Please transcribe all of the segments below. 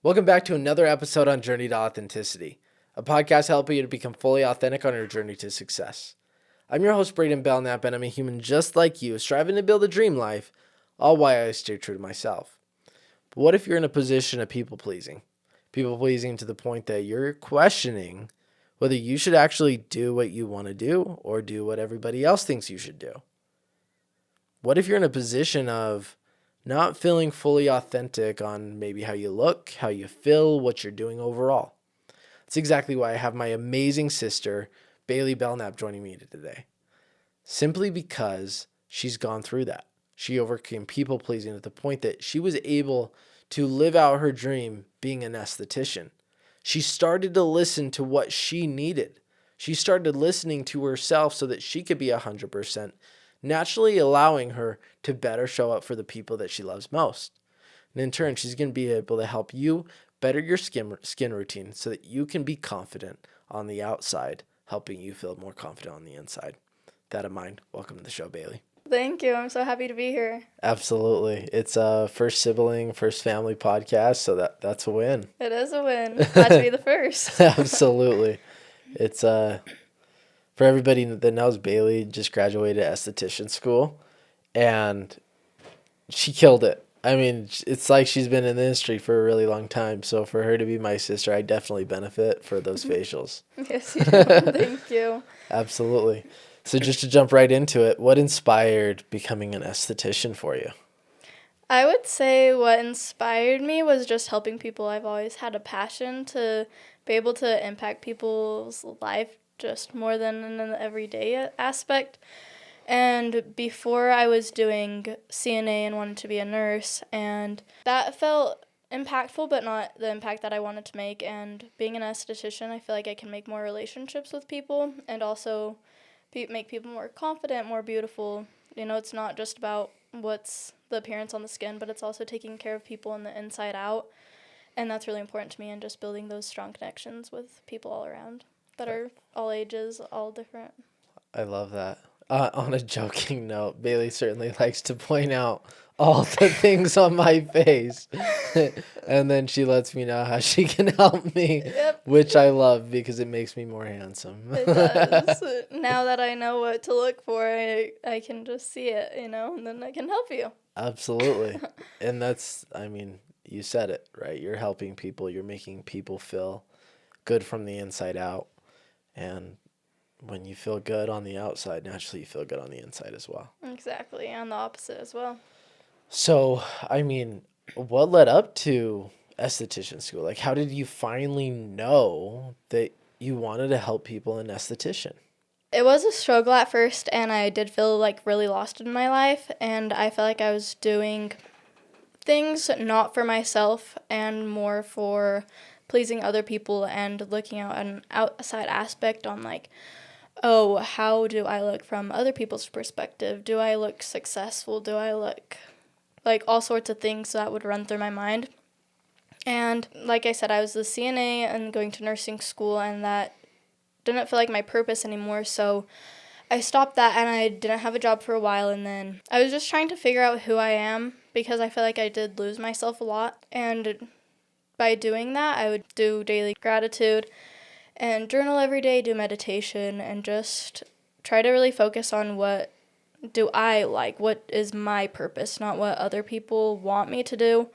Welcome back to another episode on Journey to Authenticity, a podcast helping you to become fully authentic on your journey to success. I'm your host, Braiden Belnap, and I'm a human just like you, striving to build a dream life, all while I stay true to myself. But what if you're in a position of people-pleasing? People-pleasing to the point that you're questioning whether you should actually do what you want to do or do what everybody else thinks you should do. What if you're in a position of not feeling fully authentic on maybe how you look, how you feel, what you're doing overall? That's exactly why I have my amazing sister, Baylee Belnap, joining me today. Simply because she's gone through that. She overcame people pleasing to the point that she was able to live out her dream being an esthetician. She started to listen to what she needed. She started listening to herself so that she could be 100%, naturally allowing her to better show up for the people that she loves most. And in turn, she's going to be able to help you better your skin routine so that you can be confident on the outside, helping you feel more confident on the inside. With that in mind, welcome to the show, Baylee. Thank you. I'm so happy to be here. Absolutely. It's a first sibling, first family podcast, so that's a win. It is a win. Glad to be the first. Absolutely. It's for everybody that knows, Baylee just graduated esthetician school, and she killed it. I mean, it's like she's been in the industry for a really long time. So for her to be my sister, I definitely benefit for those facials. Yes, you do. Thank you. Absolutely. So just to jump right into it, what inspired becoming an esthetician for you? I would say what inspired me was just helping people. I've always had a passion to be able to impact people's life just more than in an everyday aspect. And before I was doing CNA and wanted to be a nurse, and that felt impactful, but not the impact that I wanted to make. And being an esthetician, I feel like I can make more relationships with people and also make people more confident, more beautiful. You know, it's not just about what's the appearance on the skin, but it's also taking care of people on the inside out. And that's really important to me, and just building those strong connections with people all around that are all ages, all different. I love that. On a joking note, Baylee certainly likes to point out all the things on my face. And then she lets me know how she can help me, Yep. which I love because it makes me more handsome. It does. Now that I know what to look for, I can just see it, and then I can help you. Absolutely. And you said it, right? You're helping people. You're making people feel good from the inside out. And when you feel good on the outside, naturally you feel good on the inside as well. Exactly, and the opposite as well. So, what led up to esthetician school? Like, how did you finally know that you wanted to help people in esthetician? It was a struggle at first, and I did feel like really lost in my life, and I felt like I was doing things not for myself and more for pleasing other people and looking at an outside aspect on like, oh, how do I look from other people's perspective? Do I look successful? Do I look like all sorts of things that would run through my mind? And like I said, I was the CNA and going to nursing school, and that didn't feel like my purpose anymore. So I stopped that, and I didn't have a job for a while. And then I was just trying to figure out who I am, because I feel like I did lose myself a lot. And by doing that, I would do daily gratitude and journal every day, do meditation, and just try to really focus on what do I like, what is my purpose, not what other people want me to do,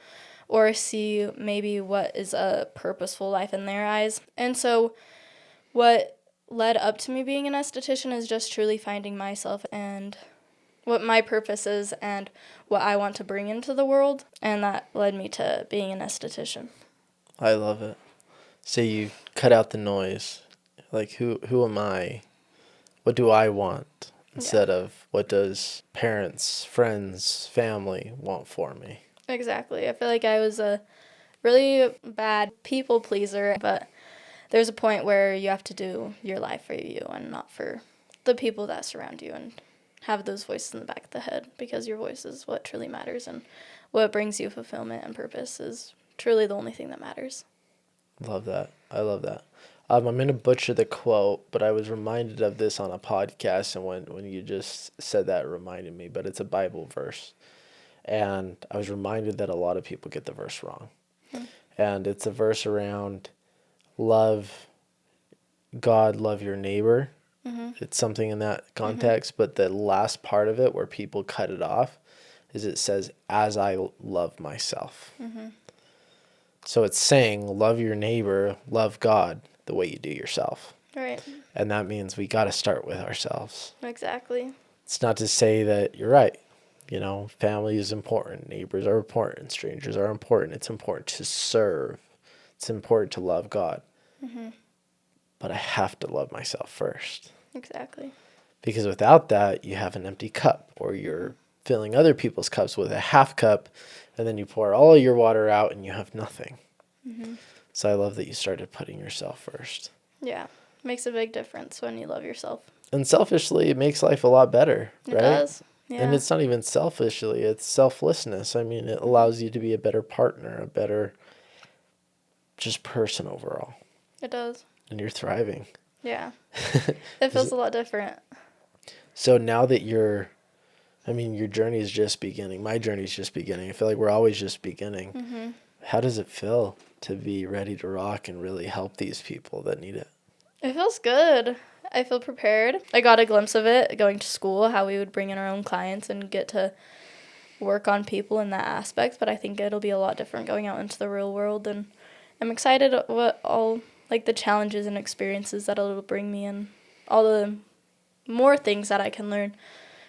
or see maybe what is a purposeful life in their eyes. And so what led up to me being an esthetician is just truly finding myself and what my purpose is and what I want to bring into the world, and that led me to being an esthetician. I love it. So you cut out the noise. Like, who am I? What do I want? Instead of what does parents, friends, family want for me? Exactly. I feel like I was a really bad people pleaser, but there's a point where you have to do your life for you and not for the people that surround you, and have those voices in the back of the head, because your voice is what truly matters, and what brings you fulfillment and purpose is truly the only thing that matters. Love that. I love that. I'm going to butcher the quote, but I was reminded of this on a podcast, and when you just said that, it reminded me, but it's a Bible verse. And I was reminded that a lot of people get the verse wrong. And it's a verse around love God, love your neighbor. It's something in that context, but the last part of it where people cut it off is it says, as I love myself. So it's saying, love your neighbor, love God the way you do yourself. Right. And that means we got to start with ourselves. Exactly. It's not to say that you're right. You know, family is important. Neighbors are important. Strangers are important. It's important to serve. It's important to love God. But I have to love myself first. Exactly. Because without that, you have an empty cup, or you're filling other people's cups with a half cup, and then you pour all your water out and you have nothing. So I love that you started putting yourself first. Yeah. Makes a big difference when you love yourself. And selfishly, it makes life a lot better, It right? does. Yeah. And it's not even selfishly, it's selflessness. I mean, it allows you to be a better partner, a better just person overall. It does. And you're thriving. Yeah. It feels a lot different. So now that your journey is just beginning. My journey is just beginning. I feel like we're always just beginning. How does it feel to be ready to rock and really help these people that need it? It feels good. I feel prepared. I got a glimpse of it going to school, how we would bring in our own clients and get to work on people in that aspect. But I think it'll be a lot different going out into the real world. And I'm excited what all, like, the challenges and experiences that it'll bring me and all the more things that I can learn.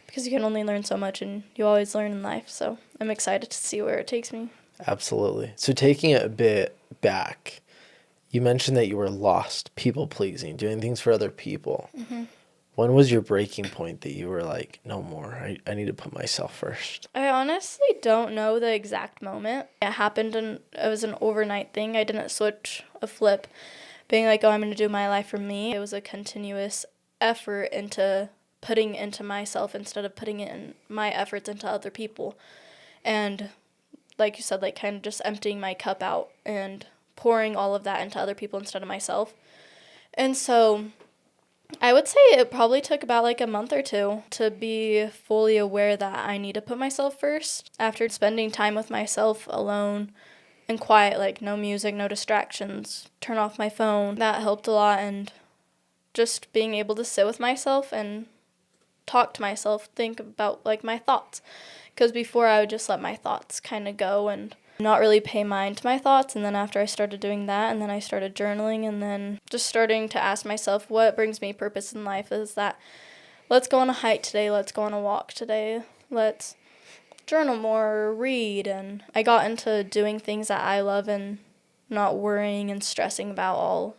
Because you can only learn so much and you always learn in life. So I'm excited to see where it takes me. Absolutely. So taking it a bit back, you mentioned that you were lost, people pleasing, doing things for other people. When was your breaking point that you were like, no more, I need to put myself first? I honestly don't know the exact moment. It happened and it was an overnight thing. I didn't switch a flip being like, oh, I'm going to do my life for me. It was a continuous effort into putting into myself instead of putting in my efforts into other people. And like you said, like kind of just emptying my cup out and pouring all of that into other people instead of myself. And so I would say it probably took about like a month or two to be fully aware that I need to put myself first. After spending time with myself alone and quiet, like no music, no distractions, turn off my phone, that helped a lot. And just being able to sit with myself and talk to myself, think about like my thoughts. Because before I would just let my thoughts kind of go and not really pay mind to my thoughts. And then after I started doing that, and then I started journaling, and then just starting to ask myself what brings me purpose in life is that let's go on a hike today, let's go on a walk today, let's journal more or read. And I got into doing things that I love and not worrying and stressing about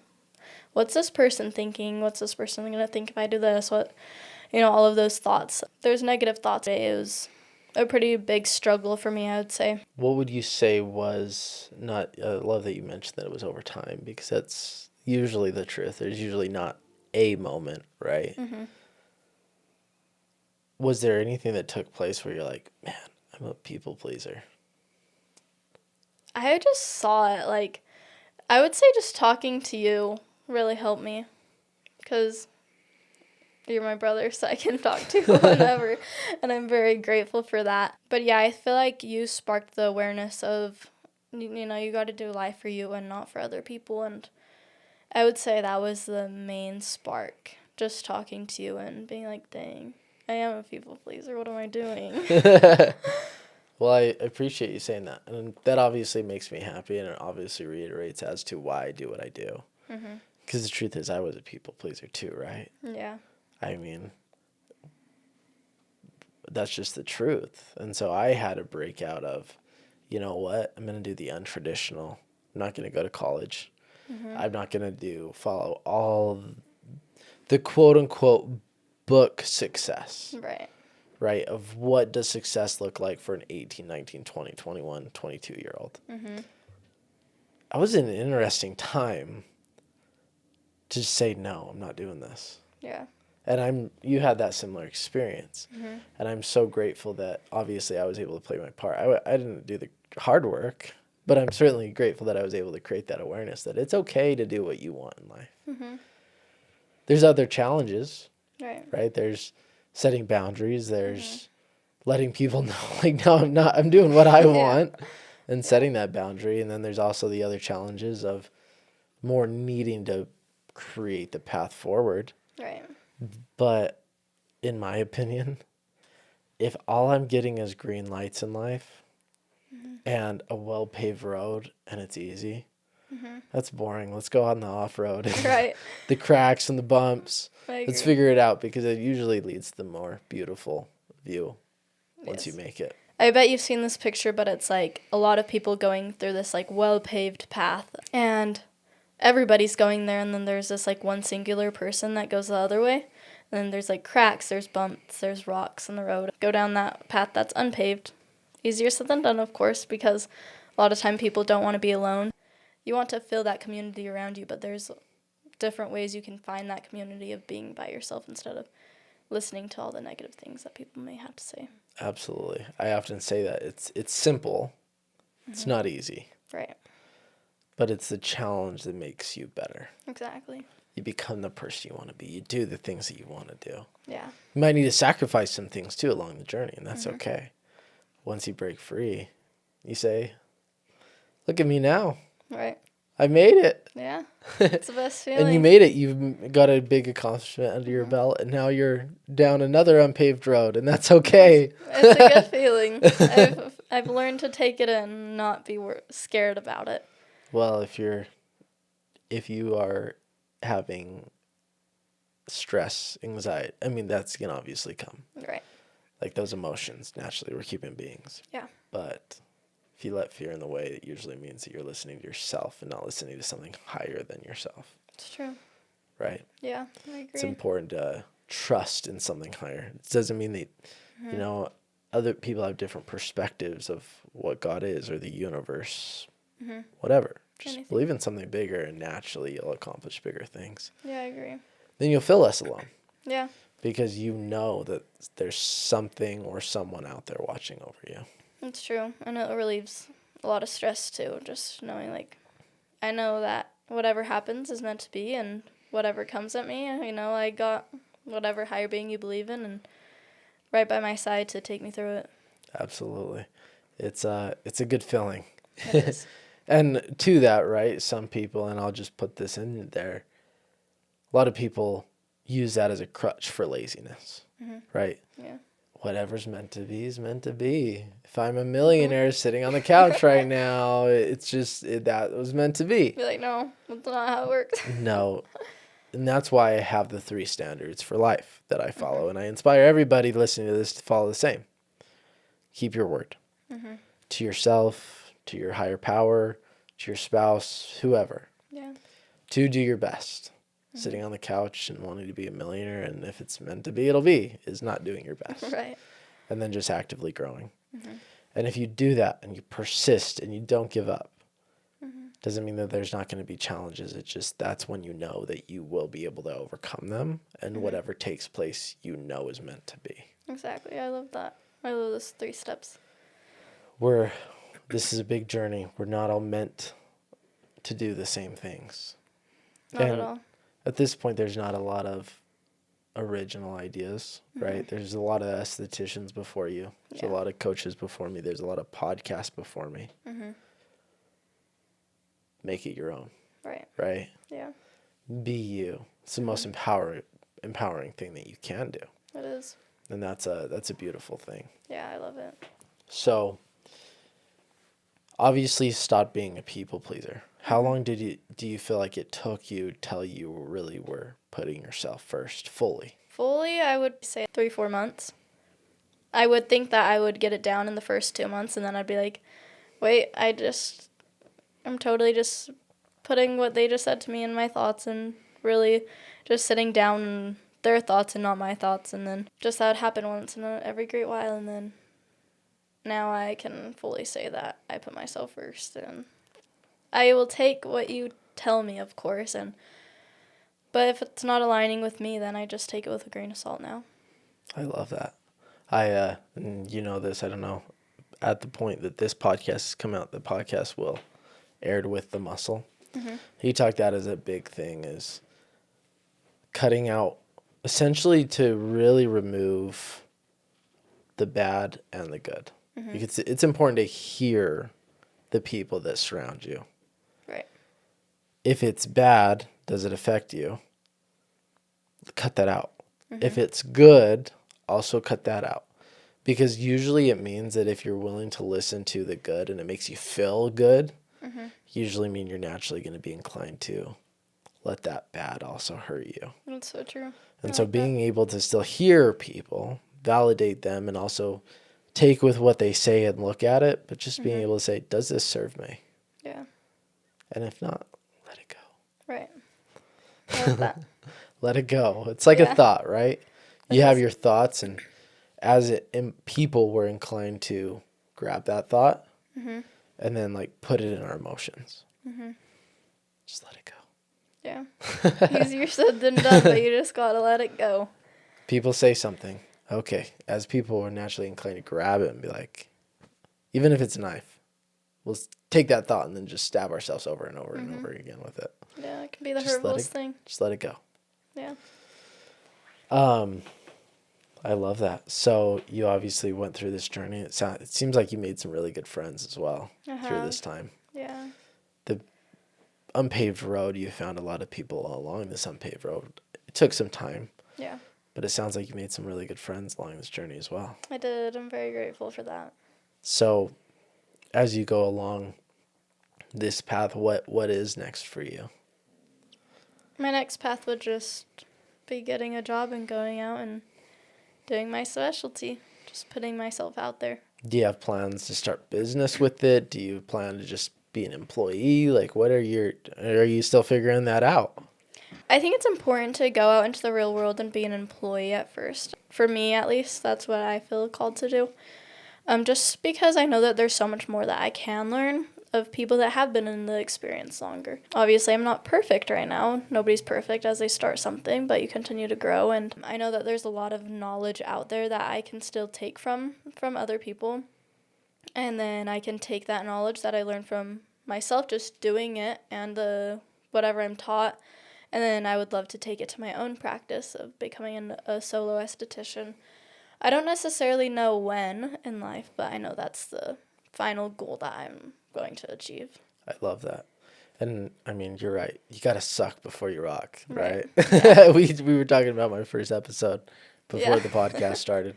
what's this person thinking, what's this person going to think if I do this, all of those thoughts. There's negative thoughts. It was a pretty big struggle for me, I would say. What would you say was not, I love that you mentioned that it was over time, because that's usually the truth. There's usually not a moment, right? Was there anything that took place where you're like, man, I'm a people pleaser? I just saw it. Like, I would say just talking to you really helped me, because you're my brother, so I can talk to you whenever, and I'm very grateful for that. But yeah, I feel like you sparked the awareness of, you got to do life for you and not for other people, and I would say that was the main spark, just talking to you and being like, dang, I am a people pleaser, what am I doing? Well, I appreciate you saying that, and that obviously makes me happy, and it obviously reiterates as to why I do what I do. Because the truth is, I was a people pleaser too, right? Yeah. I mean, that's just the truth. And so I had a breakout of, you know what? I'm going to do the untraditional. I'm not going to go to college. I'm not going to follow all the quote unquote book success. Right? Of what does success look like for an 18, 19, 20, 21, 22-year-old. I was in an interesting time to just say, no, I'm not doing this. Yeah. And you had that similar experience. And I'm so grateful that obviously I was able to play my part. I didn't do the hard work, but I'm certainly grateful that I was able to create that awareness that it's okay to do what you want in life. There's other challenges, right? There's setting boundaries. There's letting people know, like, no, I'm doing what I want. and setting that boundary. And then there's also the other challenges of more needing to create the path forward. Right. But in my opinion, if all I'm getting is green lights in life and a well-paved road and it's easy, that's boring. Let's go on the off-road. Right. The cracks and the bumps. I Let's agree. figure it out, because it usually leads to the more beautiful view once you Yes. make it. I bet you've seen this picture, but it's like a lot of people going through this like well-paved path, and everybody's going there, and then there's this like one singular person that goes the other way. And then there's like cracks, there's bumps, there's rocks in the road. Go down that path that's unpaved. Easier said than done, of course, because a lot of time people don't want to be alone. You want to feel that community around you, but there's different ways you can find that community of being by yourself instead of listening to all the negative things that people may have to say. Absolutely. I often say that it's simple. It's not easy, Right. but it's the challenge that makes you better. Exactly. You become the person you want to be. You do the things that you want to do. Yeah. You might need to sacrifice some things too along the journey, and that's okay. Once you break free, you say, look at me now. Right. I made it. Yeah. It's the best feeling. And you made it. You've got a big accomplishment under your belt, and now you're down another unpaved road, and that's okay. It's a good feeling. I've learned to take it and not be scared about it. Well, if you are having stress, anxiety, I mean, that's going to obviously come. Right. Like those emotions, naturally, we're human beings. Yeah. But if you let fear in the way, it usually means that you're listening to yourself and not listening to something higher than yourself. It's true. Right? Yeah, I agree. It's important to trust in something higher. It doesn't mean that, other people have different perspectives of what God is or the universe, whatever. Just Anything. believe in something bigger, and naturally you'll accomplish bigger things. Yeah, I agree. Then you'll feel less alone, Yeah. because you know that there's something or someone out there watching over you. It's true. And it relieves a lot of stress too, just knowing like I know that whatever happens is meant to be, and whatever comes at me, I got whatever higher being you believe in and right by my side to take me through it. Absolutely. It's a good feeling. It is. And to that, right, some people, and I'll just put this in there, a lot of people use that as a crutch for laziness, right? Yeah. Whatever's meant to be is meant to be. If I'm a millionaire sitting on the couch right now, it's just that was meant to be. Be like, no, that's not how it works. No. And that's why I have the 3 standards for life that I follow. And I inspire everybody listening to this to follow the same. Keep your word to yourself, to your higher power, to your spouse, whoever. Yeah. 2, do your best. Sitting on the couch and wanting to be a millionaire, and if it's meant to be, it'll be, is not doing your best. Right. And then just actively growing. And if you do that and you persist and you don't give up, doesn't mean that there's not going to be challenges. It's just that's when you know that you will be able to overcome them, and whatever takes place, is meant to be. Exactly. I love that. I love those 3 steps. This is a big journey. We're not all meant to do the same things. Not And at all. at this point, there's not a lot of original ideas, right? There's a lot of estheticians before you. There's a lot of coaches before me. There's a lot of podcasts before me. Make it your own, Right. right? Yeah. Be you. It's the most empowering thing that you can do. It is. And that's a beautiful thing. Yeah, I love it. So obviously stop being a people pleaser. How long do you feel like it took you till you really were putting yourself first fully? Fully, I would say 3-4 months. I would think that I would get it down in the first 2 months, and then I'd be like, wait, I'm totally just putting what they just said to me in my thoughts and really just sitting down in their thoughts and not my thoughts. And then just that would happen once in every great while. And then now I can fully say that I put myself first. And I will take what you tell me, of course. But if it's not aligning with me, then I just take it with a grain of salt now. I love that. And you know this, I don't know, at the point that this podcast has come out, the podcast will aired with the muscle. He talked that as a big thing, is cutting out, essentially to really remove the bad and the good. Because it's important to hear the people that surround you. Right. If it's bad, does it affect you? Cut that out. If it's good, also cut that out. Because usually it means that if you're willing to listen to the good and it makes you feel good, usually mean you're naturally going to be inclined to let that bad also hurt you. That's so true. And so being able to still hear people, validate them, and also take with what they say and look at it, but just being able to say, does this serve me? Yeah. And if not, let it go. Right. I love that. Let it go. It's like a thought, right? You have your thoughts, and people were inclined to grab that thought and then like put it in our emotions. Just let it go. Yeah. Easier said than done, but you just gotta let it go. People say something. Okay. As people are naturally inclined to grab it and be like, even if it's a knife, we'll take that thought and then just stab ourselves over and over and over again with it. Yeah, it can be the Just hurtfulest thing. Just let it go. Yeah. I love that. So you obviously went through this journey. It seems like you made some really good friends as well through this time. Yeah. The unpaved road, you found a lot of people along this unpaved road. It took some time. Yeah. But it sounds like you made some really good friends along this journey as well. I did. I'm very grateful for that. So as you go along this path, what is next for you? My next path would just be getting a job and going out and doing my specialty, just putting myself out there. Do you have plans to start business with it? Do you plan to just be an employee? Like, are you still figuring that out? I think it's important to go out into the real world and be an employee at first. For me, at least, that's what I feel called to do. Just because I know that there's so much more that I can learn of people that have been in the experience longer. Obviously, I'm not perfect right now. Nobody's perfect as they start something, but you continue to grow. And I know that there's a lot of knowledge out there that I can still take from other people. And then I can take that knowledge that I learned from myself just doing it and whatever I'm taught. And then I would love to take it to my own practice of becoming a solo esthetician. I don't necessarily know when in life, but I know that's the final goal that I'm going to achieve. I love that. And I mean, you're right. You got to suck before you rock, right? Yeah. we were talking about my first episode before the podcast started.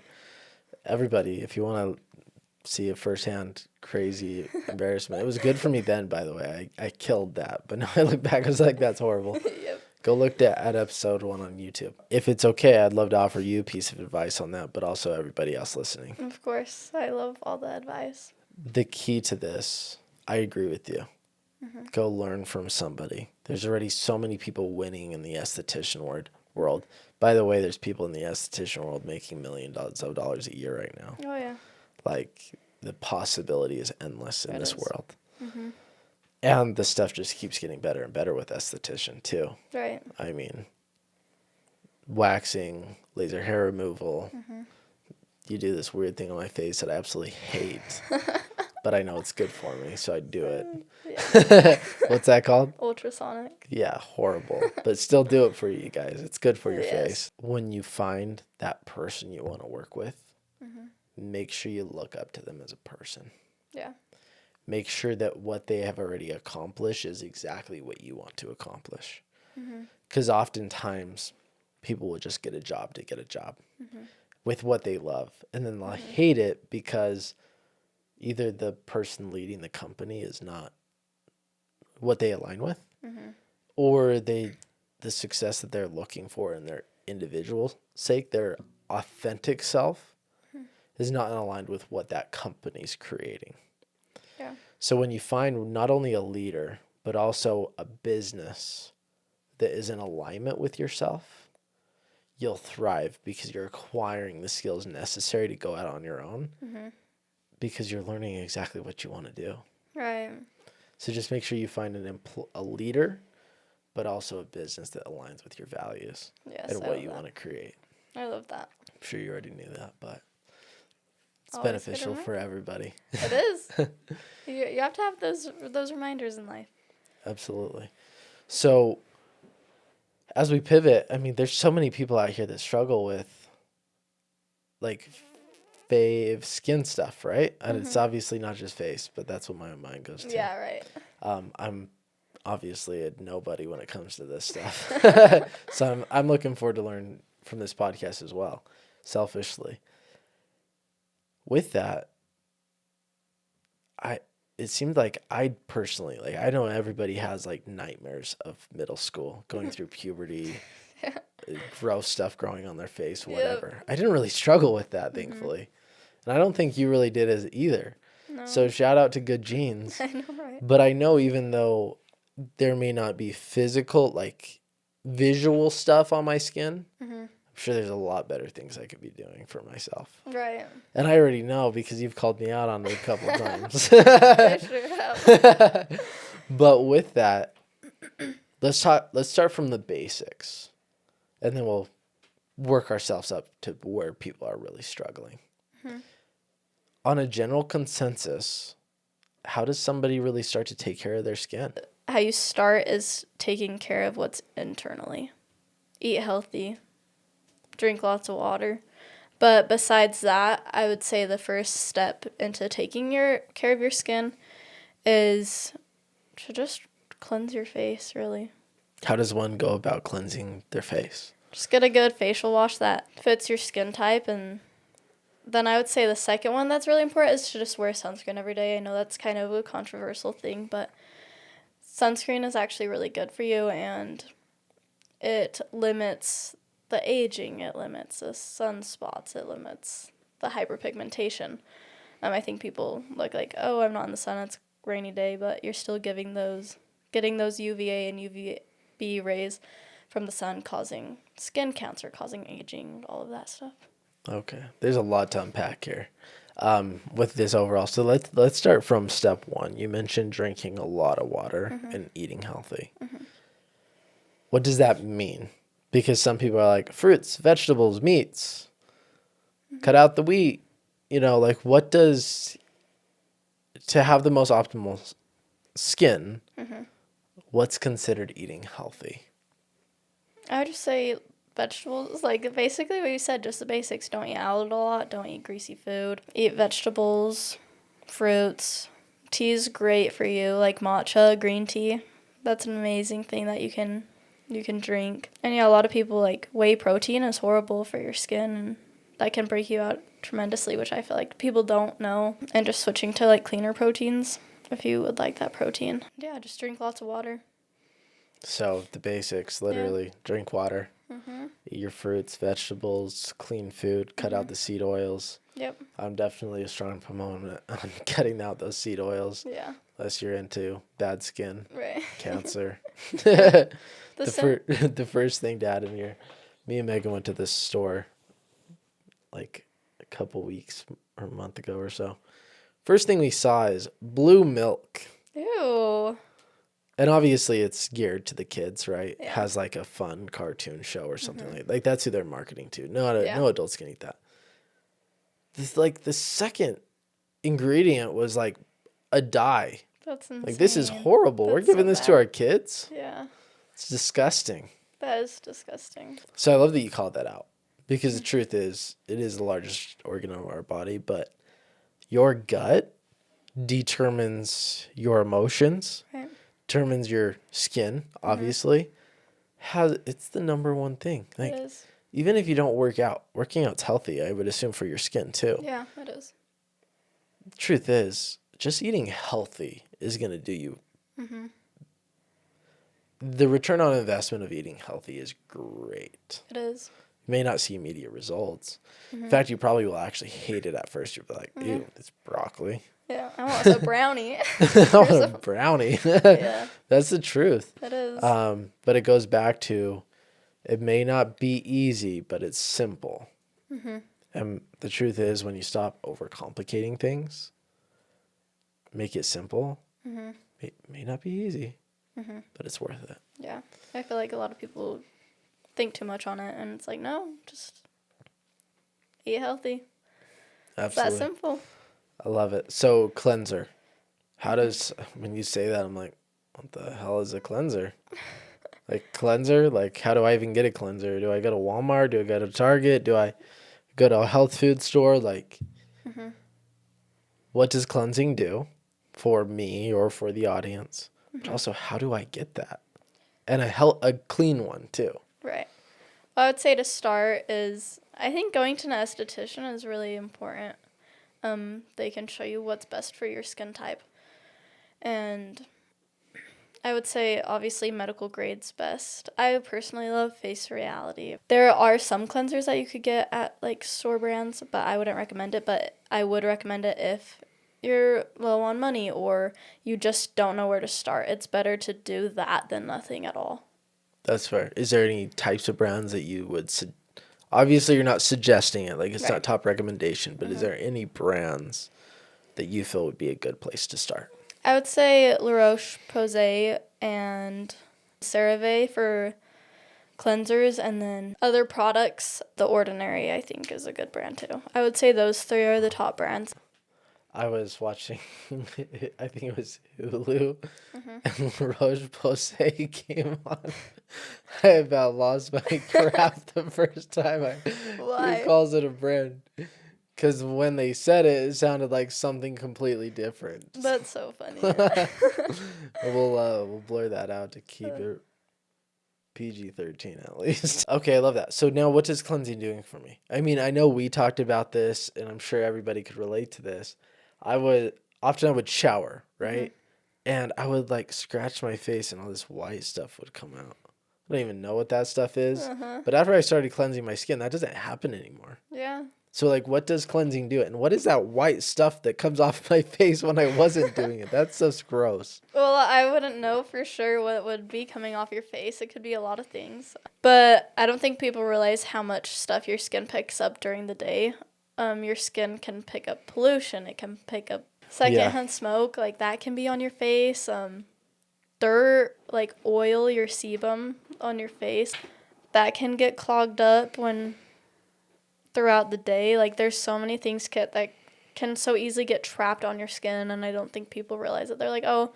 Everybody, if you want to see a firsthand crazy embarrassment, it was good for me then, by the way. I killed that. But now I look back, I was like, that's horrible. Yep. Go look at episode 1 on YouTube. If it's okay, I'd love to offer you a piece of advice on that, but also everybody else listening. Of course. I love all the advice. The key to this, I agree with you. Go learn from somebody. There's already so many people winning in the esthetician world. By the way, there's people in the esthetician world making millions of dollars a year right now. Oh, yeah. Like, the possibility is endless in this world. Mm-hmm. And the stuff just keeps getting better and better with esthetician, too. Right. I mean, waxing, laser hair removal. You do this weird thing on my face that I absolutely hate. But I know it's good for me, so I do it. Yeah. What's that called? Ultrasonic. Yeah, horrible. But still do it for you guys. It's good for your Yes. face. When you find that person you want to work with, make sure you look up to them as a person. Yeah. Make sure that what they have already accomplished is exactly what you want to accomplish. Because oftentimes, people will just get a job to get a job with what they love. And then they'll hate it because either the person leading the company is not what they align with, or the success that they're looking for in their individual sake, their authentic self, is not aligned with what that company's creating. Yeah. So when you find not only a leader, but also a business that is in alignment with yourself, you'll thrive because you're acquiring the skills necessary to go out on your own because you're learning exactly what you want to do. Right. So just make sure you find a leader, but also a business that aligns with your values and what you want to create. I love that. I'm sure you already knew that, but it's Always beneficial good for everybody. It is. You have to have those reminders in life. Absolutely. So as we pivot, I mean, there's so many people out here that struggle with like fave skin stuff, right? And it's obviously not just face, but that's what my mind goes to. Yeah, right. I'm obviously a nobody when it comes to this stuff. So I'm looking forward to learn from this podcast as well, selfishly. With that, it seemed like I personally, like, I know everybody has like nightmares of middle school, going through puberty, gross stuff growing on their face, whatever. Yep. I didn't really struggle with that, thankfully. And I don't think you really did as either. No. So shout out to good genes. I know, right? But I know even though there may not be physical, like visual stuff on my skin, I'm sure there's a lot better things I could be doing for myself. Right. And I already know because you've called me out on it a couple times. I sure have. But with that, let's start from the basics. And then we'll work ourselves up to where people are really struggling. On a general consensus, how does somebody really start to take care of their skin? How you start is taking care of what's internally. Eat healthy. Drink lots of water. But besides that, I would say the first step into taking care of your skin is to just cleanse your face, really. How does one go about cleansing their face? Just get a good facial wash that fits your skin type. And then I would say the second one that's really important is to just wear sunscreen every day. I know that's kind of a controversial thing, but sunscreen is actually really good for you, and it limits the aging, it limits the sunspots, it limits the hyperpigmentation. I think people look like, oh, I'm not in the sun, it's a rainy day, but you're still getting those UVA and UVB rays from the sun causing skin cancer, causing aging, all of that stuff. Okay. There's a lot to unpack here with this overall. So let's start from step one. You mentioned drinking a lot of water and eating healthy. What does that mean? Because some people are like, fruits, vegetables, meats, cut out the wheat. You know, like, what does, to have the most optimal skin, what's considered eating healthy? I would just say vegetables, like basically what you said, just the basics. Don't eat out a lot, don't eat greasy food. Eat vegetables, fruits. Tea's great for you, like matcha, green tea. That's an amazing thing that you can drink. And yeah, a lot of people like whey protein is horrible for your skin, and that can break you out tremendously, which I feel like people don't know. And just switching to like cleaner proteins if you would like that protein. Yeah, just drink lots of water. So the basics, literally, drink water, eat your fruits, vegetables, clean food, cut out the seed oils. Yep. I'm definitely a strong proponent on cutting out those seed oils. Yeah. Unless you're into bad skin, right. cancer. The first thing, Dad, me and Megan went to this store like a couple weeks or a month ago or so. First thing we saw is blue milk. Ew. And obviously it's geared to the kids, right? Yeah. It has like a fun cartoon show or something like that's who they're marketing to. No adults can eat that. This, like, the second ingredient was like a dye. That's insane. Like, this is horrible. We're giving this to our kids? Yeah. It's disgusting. That is disgusting. So I love that you called that out, because the truth is, it is the largest organ of our body, but your gut determines your emotions, right. determines your skin, obviously. It's the number one thing. Like, it is. Even if you don't work out, working out's healthy, I would assume, for your skin too. Yeah, it is. The truth is, just eating healthy is going to do you. The return on investment of eating healthy is great. It is. You may not see immediate results. In fact, you probably will actually hate it at first. You'll be like, ew, it's broccoli. Yeah, I want a brownie. I want a brownie. Yeah. That's the truth. It is. But it goes back to, it may not be easy, but it's simple. And the truth is, when you stop overcomplicating things, make it simple, it may not be easy, but it's worth it. Yeah. I feel like a lot of people think too much on it, and it's like, no, just eat healthy. Absolutely. It's that simple. I love it. So, cleanser. How does, when you say that, I'm like, what the hell is a cleanser? Like, cleanser? Like, how do I even get a cleanser? Do I go to Walmart? Do I go to Target? Do I go to a health food store? Like, Mm-hmm. What does cleansing do for me or for the audience? Mm-hmm. But also, how do I get that? And a clean one, too. Right. What I would say to start is I think going to an esthetician is really important. They can show you what's best for your skin type. And I would say obviously medical grade's best. I personally love Face Reality. There are some cleansers that you could get at like store brands, but I wouldn't recommend it. But I would recommend it if you're low on money or you just don't know where to start. It's better to do that than nothing at all. That's fair. Is there any types of brands that you would obviously you're not suggesting it, like it's Right. not top recommendation, but is there any brands that you feel would be a good place to start? I would say La Roche-Posay and CeraVe for cleansers, and then other products. The Ordinary, I think, is a good brand too. I would say those three are the top brands. I was watching, I think it was Hulu, and La Roche-Posay came on. I about lost my crap the first time Why? he calls it a brand. Because when they said it, it sounded like something completely different. That's so funny. We'll blur that out to keep it PG-13 at least. Okay, I love that. So now what is cleansing doing for me? I mean, I know we talked about this, and I'm sure everybody could relate to this. I would shower, right? And I would like scratch my face and all this white stuff would come out. I don't even know what that stuff is. But after I started cleansing my skin, that doesn't happen anymore. Yeah. So, like, what does cleansing do? And what is that white stuff that comes off my face when I wasn't doing it? That's just gross. Well, I wouldn't know for sure what would be coming off your face. It could be a lot of things. But I don't think people realize how much stuff your skin picks up during the day. Your skin can pick up pollution. It can pick up secondhand smoke. Like, that can be on your face. Dirt, like oil, your sebum on your face. That can get clogged up throughout the day. Like, there's so many things that can so easily get trapped on your skin, and I don't think people realize it. They're like, oh,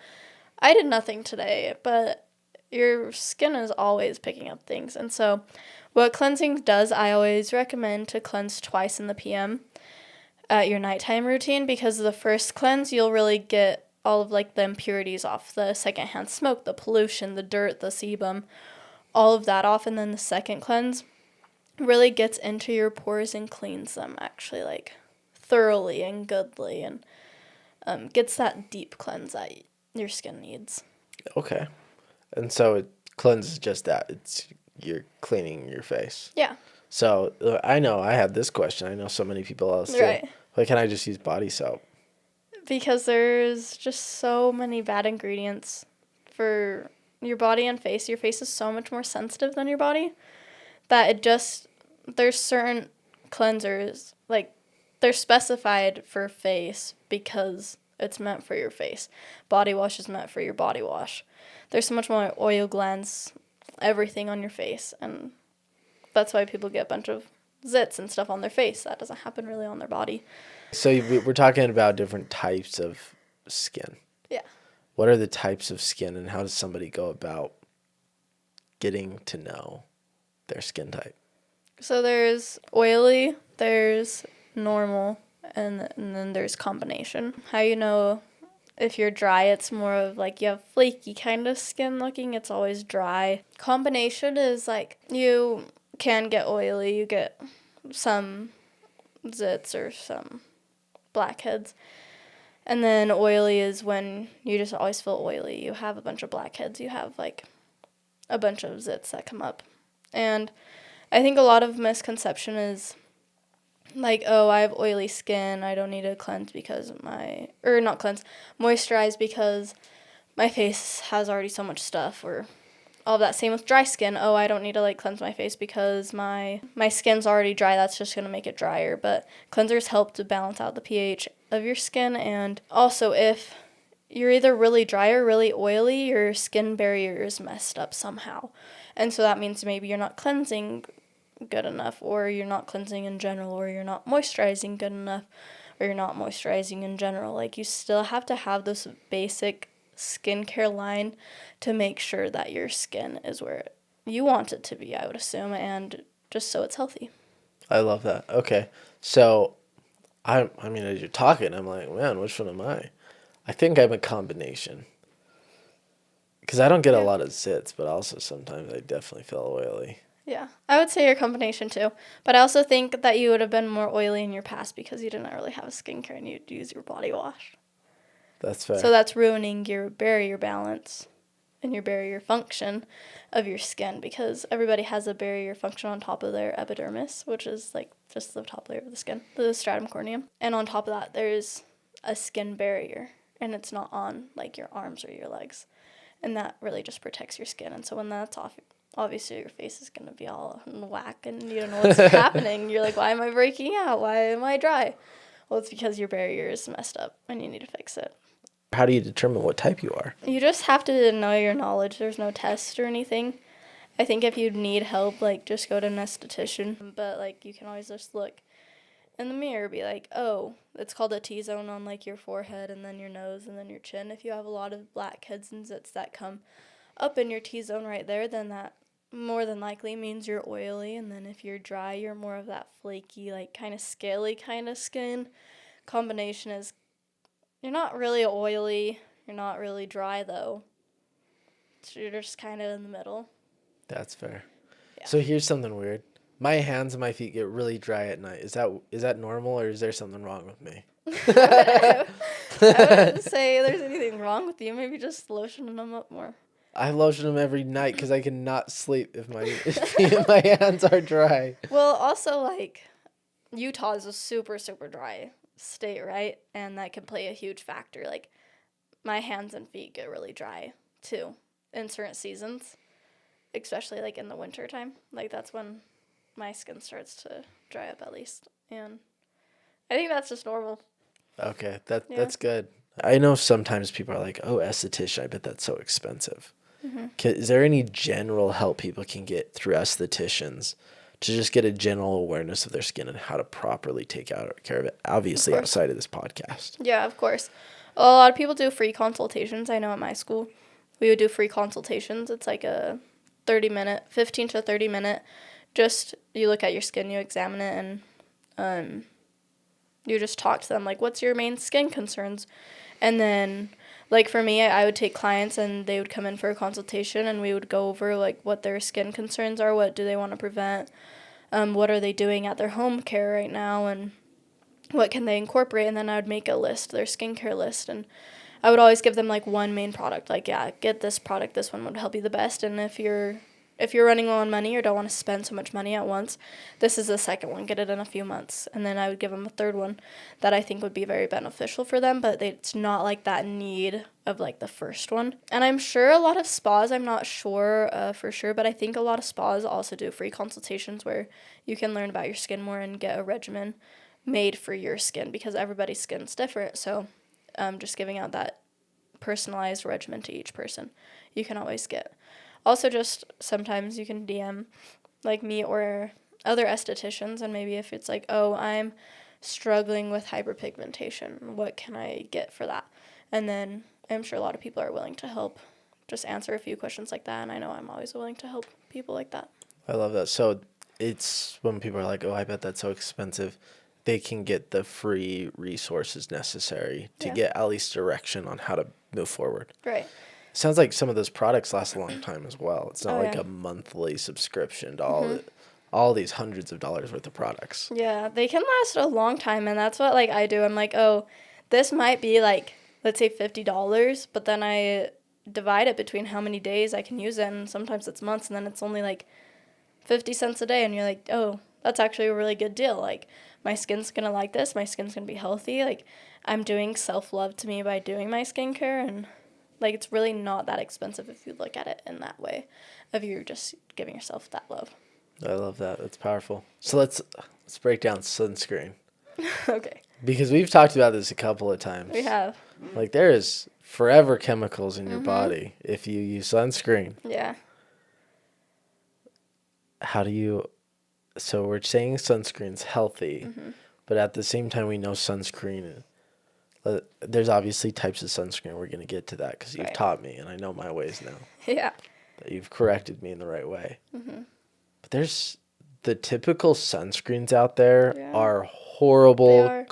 I did nothing today, but your skin is always picking up things. And so what cleansing does, I always recommend to cleanse twice in the PM at your nighttime routine, because the first cleanse, you'll really get all of like the impurities off, the secondhand smoke, the pollution, the dirt, the sebum, all of that off. And then the second cleanse really gets into your pores and cleans them actually like thoroughly and goodly, and gets that deep cleanse that your skin needs. Okay. And so it cleanses just that. You're cleaning your face. Yeah. So I know I had this question. I know so many people else too. Right. Like, can I just use body soap? Because there's just so many bad ingredients for your body and face. Your face is so much more sensitive than your body that there's certain cleansers, like, they're specified for face because it's meant for your face. Body wash is meant for your body wash. There's so much more oil glands, everything on your face, and that's why people get a bunch of zits and stuff on their face. That doesn't happen really on their body. So we're talking about different types of skin. Yeah. What are the types of skin, and how does somebody go about getting to know their skin type? So there's oily, there's normal, and then there's combination. How you know if you're dry, it's more of like you have flaky kind of skin looking. It's always dry. Combination is like you can get oily, you get some zits or some blackheads. And then oily is when you just always feel oily. You have a bunch of blackheads. You have like a bunch of zits that come up. And I think a lot of misconception is like, oh, I have oily skin. I don't need to cleanse moisturize because my face has already so much stuff, or all of that. Same with dry skin. Oh, I don't need to like cleanse my face because my skin's already dry. That's just going to make it drier. But cleansers help to balance out the pH of your skin. And also, if you're either really dry or really oily, your skin barrier is messed up somehow. And so that means maybe you're not cleansing good enough, or you're not cleansing in general, or you're not moisturizing good enough, or you're not moisturizing in general. Like, you still have to have this basic skincare line to make sure that your skin is where you want it to be, I would assume, and just so it's healthy. I love that. Okay. So I mean, as you're talking, I'm like, man, which one am I? I think I'm a combination. Because I don't get a lot of zits, but also sometimes I definitely feel oily. Yeah, I would say you're a combination too. But I also think that you would have been more oily in your past because you didn't really have a skincare and you'd use your body wash. That's fair. So that's ruining your barrier balance and your barrier function of your skin, because everybody has a barrier function on top of their epidermis, which is like just the top layer of the skin, the stratum corneum. And on top of that, there's a skin barrier, and it's not on like your arms or your legs. And that really just protects your skin. And so when that's off, obviously your face is going to be all in whack and you don't know what's happening. You're like, why am I breaking out? Why am I dry? Well, it's because your barrier is messed up and you need to fix it. How do you determine what type you are? You just have to know your knowledge. There's no test or anything. I think if you need help, like, just go to an esthetician. But, like, you can always just look in the mirror, be like, oh, it's called a T-zone on, like, your forehead and then your nose and then your chin. If you have a lot of blackheads and zits that come up in your T-zone right there, then that more than likely means you're oily. And then if you're dry, you're more of that flaky, like, kind of scaly kind of skin. Combination is you're not really oily. You're not really dry, though. So you're just kind of in the middle. That's fair. Yeah. So here's something weird. My hands and my feet get really dry at night. Is that normal, or is there something wrong with me? I wouldn't say there's anything wrong with you. Maybe just lotioning them up more. I lotion them every night because I cannot sleep if my hands are dry. Well, also, like, Utah is a super, super dry state, right? And that can play a huge factor. Like, my hands and feet get really dry, too, in certain seasons, especially, like, in the winter time. Like, that's when my skin starts to dry up, at least. And I think that's just normal. Okay, that's good. I know sometimes people are like, oh, esthetician, I bet that's so expensive. Mm-hmm. Is there any general help people can get through estheticians to just get a general awareness of their skin and how to properly take care of it, obviously outside of this podcast? Yeah, of course. A lot of people do free consultations. I know at my school, we would do free consultations. It's like a 15 to 30 minute, just you look at your skin, you examine it, and you just talk to them, like, what's your main skin concerns? And then, like, for me, I would take clients and they would come in for a consultation and we would go over, like, what their skin concerns are, what do they want to prevent, what are they doing at their home care right now, and what can they incorporate. And then I would make a list, their skincare list, and I would always give them, like, one main product, like, yeah, get this product, this one would help you the best. And if you're running low on money or don't want to spend so much money at once, this is the second one. Get it in a few months. And then I would give them a third one that I think would be very beneficial for them, but it's not like that need of, like, the first one. And I'm sure a lot of spas, I'm not sure for sure, but I think a lot of spas also do free consultations where you can learn about your skin more and get a regimen made for your skin, because everybody's skin's different. So just giving out that personalized regimen to each person you can always get. Also, just sometimes you can DM, like, me or other estheticians, and maybe if it's like, oh, I'm struggling with hyperpigmentation, what can I get for that? And then I'm sure a lot of people are willing to help, just answer a few questions like that, and I know I'm always willing to help people like that. I love that. So it's when people are like, oh, I bet that's so expensive, they can get the free resources necessary to get at least direction on how to move forward. Right. Sounds like some of those products last a long time as well. It's not a monthly subscription to all these hundreds of dollars worth of products. Yeah, they can last a long time, and that's what, like, I do. I'm like, oh, this might be, like, let's say $50, but then I divide it between how many days I can use it, and sometimes it's months, and then it's only, like, 50 cents a day, and you're like, oh, that's actually a really good deal. Like, my skin's going to like this. My skin's going to be healthy. Like, I'm doing self-love to me by doing my skincare, and like, it's really not that expensive if you look at it in that way, of you just giving yourself that love. I love that. That's powerful. So let's break down sunscreen. Okay. Because we've talked about this a couple of times. We have. Like, there is forever chemicals in your body if you use sunscreen. Yeah. So we're saying sunscreen's healthy, but at the same time we know sunscreen, there's obviously types of sunscreen. We're going to get to that because you've taught me, and I know my ways now. Yeah. That you've corrected me in the right way. But there's the typical sunscreens out there are horrible,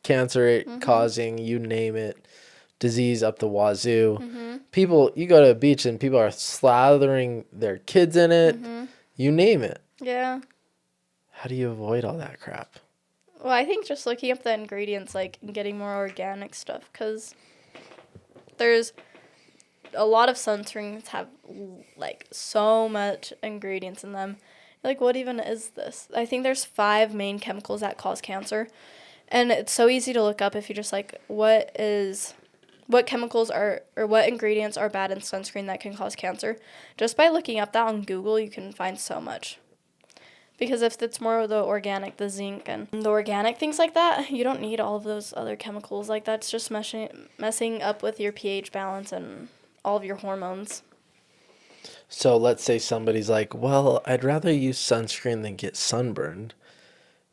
cancer causing, you name it, disease up the wazoo. People, you go to a beach and people are slathering their kids in it. You name it. Yeah. How do you avoid all that crap? Well, I think just looking up the ingredients, like, and getting more organic stuff, because there's a lot of sunscreens have, like, so much ingredients in them. Like, what even is this? I think there's 5 main chemicals that cause cancer, and it's so easy to look up if you just, like, what chemicals are, or what ingredients are bad in sunscreen that can cause cancer. Just by looking up that on Google, you can find so much. Because if it's more of the organic, the zinc and the organic things like that, you don't need all of those other chemicals. Like, that's just messing up with your pH balance and all of your hormones. So let's say somebody's like, well, I'd rather use sunscreen than get sunburned.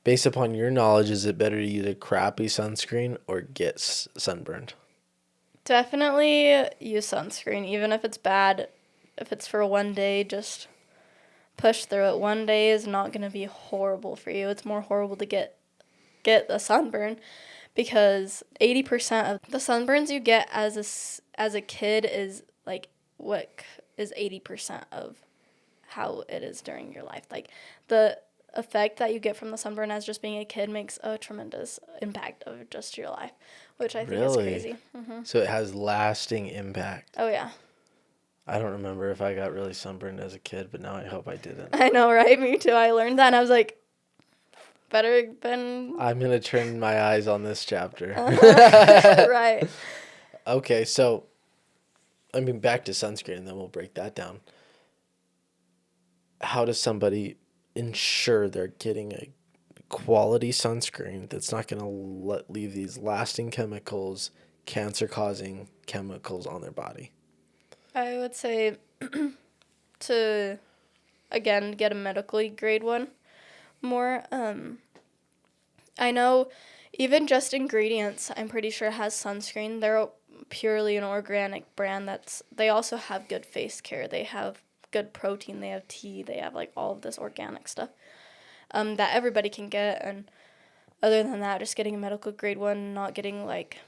Based upon your knowledge, is it better to use a crappy sunscreen or get sunburned? Definitely use sunscreen, even if it's bad. If it's for one day, just push through it. One day is not going to be horrible for you. It's more horrible to get a sunburn, because 80% of the sunburns you get as a kid is like what is 80% of how it is during your life. Like, the effect that you get from the sunburn as just being a kid makes a tremendous impact of just your life, which I think is crazy. So it has lasting impact. Oh, yeah. I don't remember if I got really sunburned as a kid, but now I hope I didn't. I know, right? Me too. I learned that, and I was like, better been... I'm going to turn my eyes on this chapter. Right. Okay, so, I mean, back to sunscreen, and then we'll break that down. How does somebody ensure they're getting a quality sunscreen that's not going to leave these lasting chemicals, cancer-causing chemicals on their body? I would say to, again, get a medically grade one more. I know even just ingredients, I'm pretty sure has sunscreen. They're purely an organic brand. They also have good face care. They have good protein. They have tea. They have, like, all of this organic stuff that everybody can get. And other than that, just getting a medical grade one, not getting, like,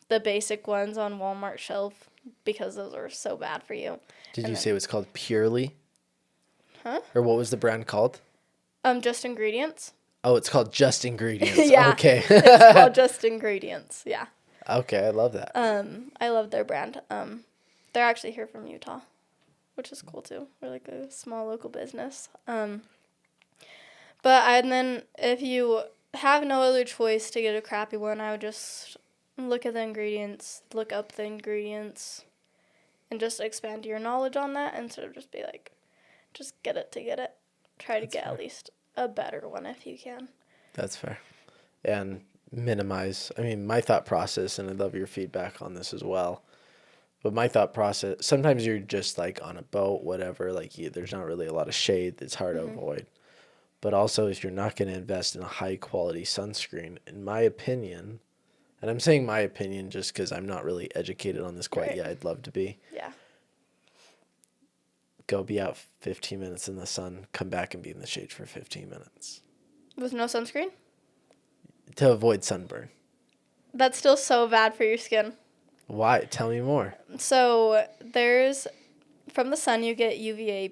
the basic ones on Walmart shelf, because those are so bad for you. Did you say it was called Purely? Huh? Or what was the brand called? Just Ingredients. Oh, it's called Just Ingredients. Yeah. Okay. It's called Just Ingredients. Yeah. Okay, I love that. I love their brand. They're actually here from Utah, which is cool too. We're like a small local business. And then if you have no other choice to get a crappy one, I would just look at the ingredients, look up the ingredients, and just expand your knowledge on that instead of just be like, just get it to get it. Try to get at least a better one if you can. That's fair. And minimize. I mean, my thought process, and I'd love your feedback on this as well, but my thought process, sometimes you're just like on a boat, whatever, like there's not really a lot of shade that's hard to avoid. But also, if you're not going to invest in a high quality sunscreen, in my opinion, and I'm saying my opinion just because I'm not really educated on this quite yet. I'd love to be. Yeah. Go be out 15 minutes in the sun, come back and be in the shade for 15 minutes. With no sunscreen? To avoid sunburn. That's still so bad for your skin. Why? Tell me more. So from the sun you get UVA,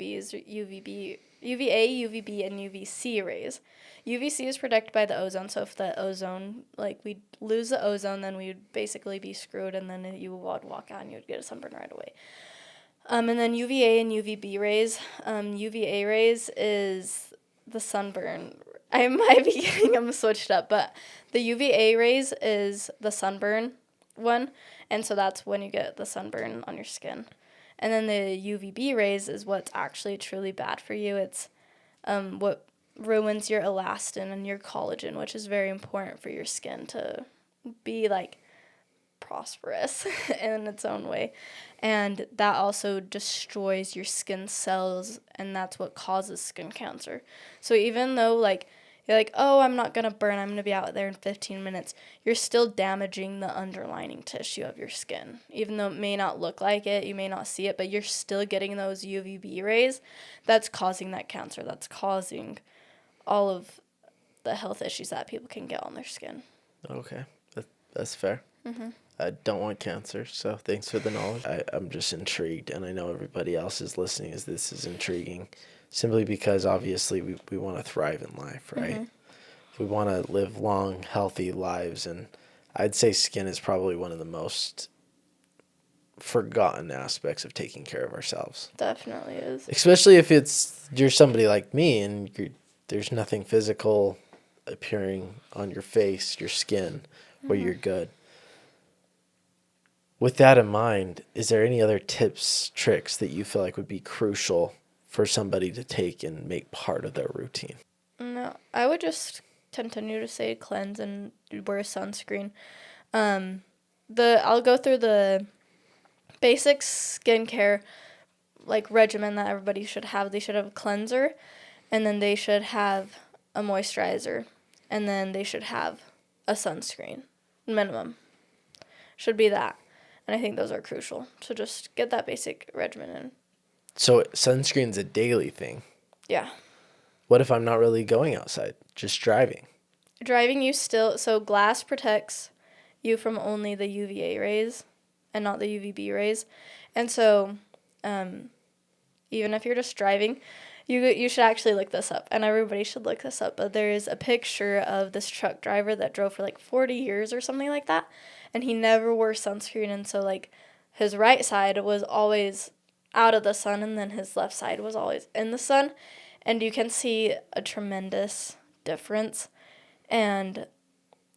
UVA, UVB, and UVC rays. UVC is protected by the ozone, so if the ozone, like, we lose the ozone, then we would basically be screwed, and then you would walk out and you would get a sunburn right away. And then UVA and UVB rays. UVA rays is the sunburn. I might be getting them switched up, but the UVA rays is the sunburn one, and so that's when you get the sunburn on your skin. And then the UVB rays is what's actually truly bad for you. It's what ruins your elastin and your collagen, which is very important for your skin to be, like, prosperous in its own way. And that also destroys your skin cells, and that's what causes skin cancer. So even though, like, you're like, oh, I'm not going to burn, I'm going to be out there in 15 minutes, you're still damaging the underlining tissue of your skin. Even though it may not look like it, you may not see it, but you're still getting those UVB rays. That's causing that cancer. That's causing all of the health issues that people can get on their skin. Okay. That's fair. I don't want cancer, so thanks for the knowledge. I'm just intrigued, and I know everybody else is listening as this is intriguing, simply because obviously we want to thrive in life, right? We want to live long, healthy lives, and I'd say skin is probably one of the most forgotten aspects of taking care of ourselves. Definitely is. Especially if you're somebody like me and there's nothing physical appearing on your face, your skin, where you're good. With that in mind, is there any other tips, tricks that you feel like would be crucial for somebody to take and make part of their routine? No, I would just continue to say cleanse and wear sunscreen. I'll go through the basic skincare like regimen that everybody should have. They should have a cleanser, and then they should have a moisturizer, and then they should have a sunscreen. Minimum should be that. And I think those are crucial. So just get that basic regimen in. So sunscreen's a daily thing. Yeah. What if I'm not really going outside, just driving? So glass protects you from only the UVA rays and not the UVB rays. And so even if you're just driving, you should actually look this up. And everybody should look this up. But there is a picture of this truck driver that drove for like 40 years or something like that. And he never wore sunscreen. And so like his right side was always out of the sun, and then his left side was always in the sun. And you can see a tremendous difference. And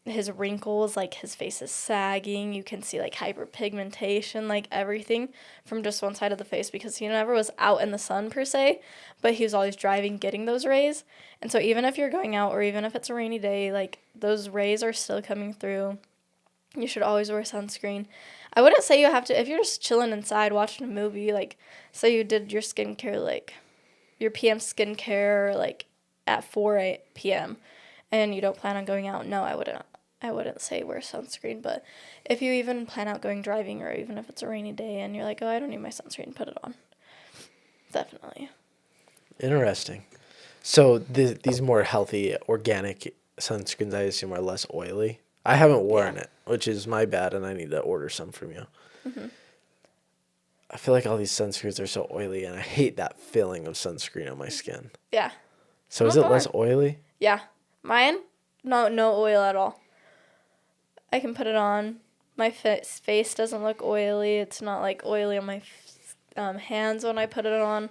his wrinkles, like his face is sagging. You can see like hyperpigmentation, like everything from just one side of the face, because he never was out in the sun per se, but he was always driving, getting those rays. And so even if you're going out or even if it's a rainy day, like those rays are still coming through. You should always wear sunscreen. I wouldn't say you have to, if you're just chilling inside watching a movie, like say you did your skincare, like your PM skincare like at 4 p.m. and you don't plan on going out, no, I wouldn't say wear sunscreen. But if you even plan out going driving, or even if it's a rainy day and you're like, oh, I don't need my sunscreen, put it on. Definitely. Interesting. So these more healthy, organic sunscreens, I assume, are less oily. I haven't worn it, which is my bad, and I need to order some from you. I feel like all these sunscreens are so oily, and I hate that feeling of sunscreen on my skin. Yeah. So is it less oily? Yeah. Mine, no oil at all. I can put it on. My face doesn't look oily. It's not like oily on my hands when I put it on.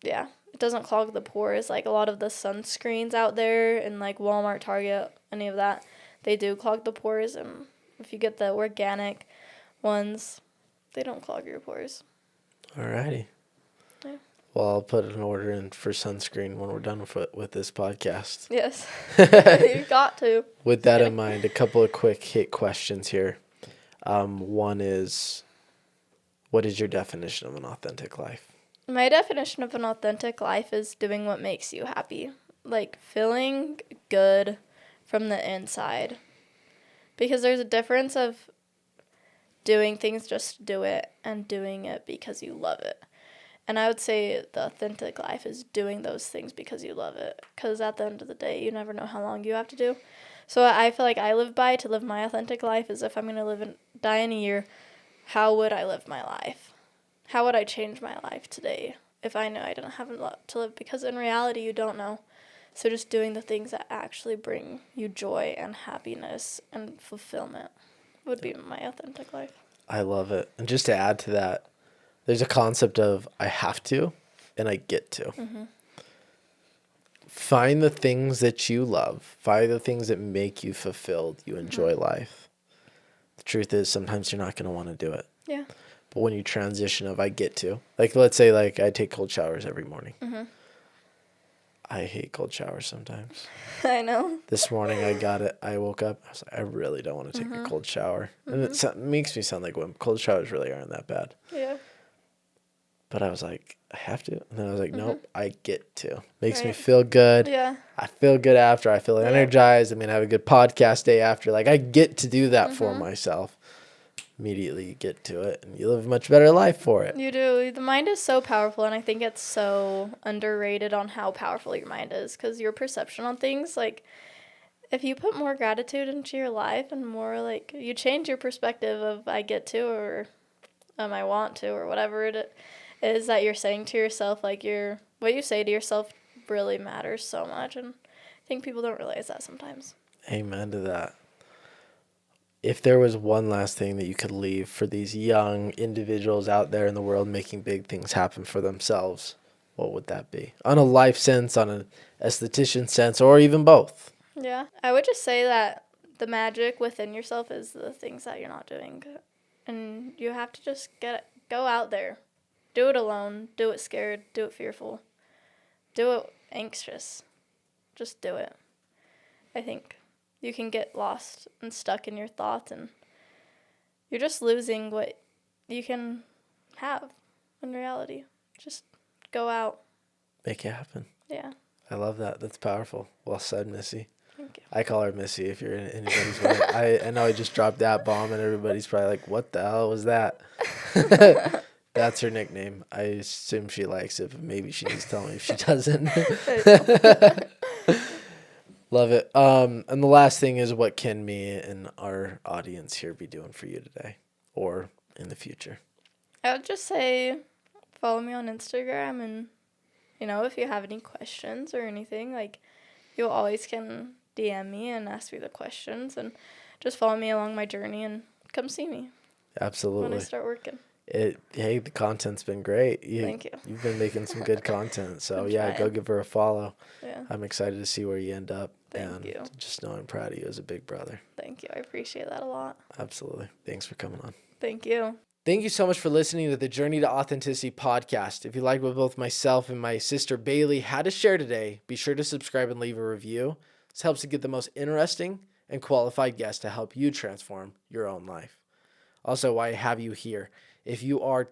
Yeah. It doesn't clog the pores. Like a lot of the sunscreens out there in like Walmart, Target, any of that, they do clog the pores. And if you get the organic ones, they don't clog your pores. Alrighty. Yeah. Well, I'll put an order in for sunscreen when we're done with this podcast. Yes. You got to. With that in mind, a couple of quick hit questions here. One is, what is your definition of an authentic life? My definition of an authentic life is doing what makes you happy. Like feeling good from the inside. Because there's a difference of doing things just to do it and doing it because you love it. And I would say the authentic life is doing those things because you love it. Because at the end of the day, you never know how long you have to do. So I feel like I live by to live my authentic life is if I'm going to die in a year, how would I live my life? How would I change my life today if I know I didn't have a lot to live? Because in reality, you don't know. So just doing the things that actually bring you joy and happiness and fulfillment would be my authentic life. I love it. And just to add to that, there's a concept of I have to and I get to. Find the things that you love. Find the things that make you fulfilled. You enjoy life. The truth is sometimes you're not going to want to do it. Yeah. But when you transition of I get to, like let's say like I take cold showers every morning. I hate cold showers sometimes. I know. This morning I got it. I woke up. I was like, I really don't want to take a cold shower. And it makes me sound like when cold showers really aren't that bad. Yeah. But I was like, I have to. And then I was like, nope, I get to. Makes me feel good. Yeah. I feel good after. I feel energized. I mean, I have a good podcast day after. Like, I get to do that for myself. immediately you get to it and you live a much better life for it. You do. The mind is so powerful, and I think it's so underrated on how powerful your mind is, because your perception on things, like, if you put more gratitude into your life and more, like, you change your perspective of I get to, or I want to, or whatever it is that you're saying to yourself, like, what you say to yourself really matters so much, and I think people don't realize that sometimes. Amen to that. If there was one last thing that you could leave for these young individuals out there in the world making big things happen for themselves, what would that be? On a life sense, on an esthetician sense, or even both? Yeah. I would just say that the magic within yourself is the things that you're not doing. And you have to just go out there. Do it alone. Do it scared. Do it fearful. Do it anxious. Just do it. I think you can get lost and stuck in your thoughts, and you're just losing what you can have in reality. Just go out. Make it happen. Yeah. I love that. That's powerful. Well said, Missy. Thank you. I call her Missy if you're in anybody's way. I know I just dropped that bomb and everybody's probably like, what the hell was that? That's her nickname. I assume she likes it, but maybe she needs to tell me if she doesn't. Love it. And the last thing is, what can me and our audience here be doing for you today or in the future? I would just say follow me on Instagram, and, if you have any questions or anything, like, you always can DM me and ask me the questions, and just follow me along my journey and come see me. Absolutely. When I start working. Hey, the content's been great. Thank you. You've been making some good content. So, I'm yeah, trying. go give her a follow. Yeah. I'm excited to see where you end up. Thank you. Just know I'm proud of you as a big brother. Thank you. I appreciate that a lot. Absolutely. Thanks for coming on. Thank you. Thank you so much for listening to the Journey to Authenticity podcast. If you like what both myself and my sister Baylee had to share today, be sure to subscribe and leave a review. This helps to get the most interesting and qualified guests to help you transform your own life. Also, why I have you here, if you are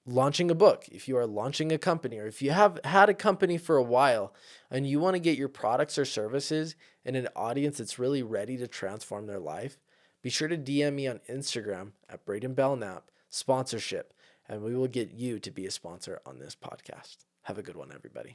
launching a book, if you are launching a company, or if you have had a company for a while and you want to get your products or services in an audience that's really ready to transform their life, be sure to DM me on Instagram at Braiden Belnap sponsorship, and we will get you to be a sponsor on this podcast. Have a good one, everybody.